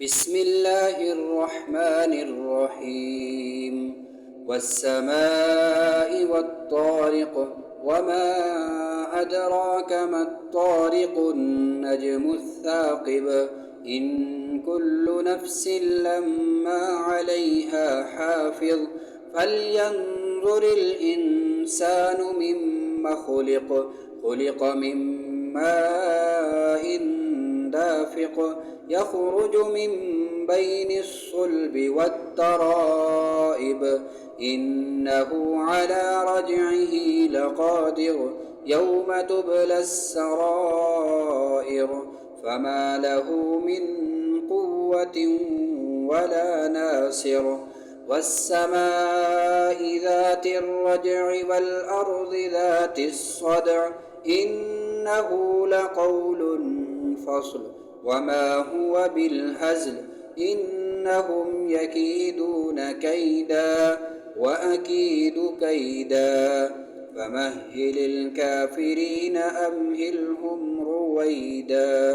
بسم الله الرحمن الرحيم والسماء والطارق وما أدراك ما الطارق النجم الثاقب إن كل نفس لما عليها حافظ فلينظر الإنسان مما خلق من ماء دافق يخرج من بين الصلب والترائب إنه على رجعه لقادر يوم تبلى السرائر فما له من قوة ولا ناصر والسماء ذات الرجع والأرض ذات الصدع إنه لقول فصل وما هو بالهزل إنهم يكيدون كيدا وأكيد كيدا فمهل الكافرين أمهلهم رويدا.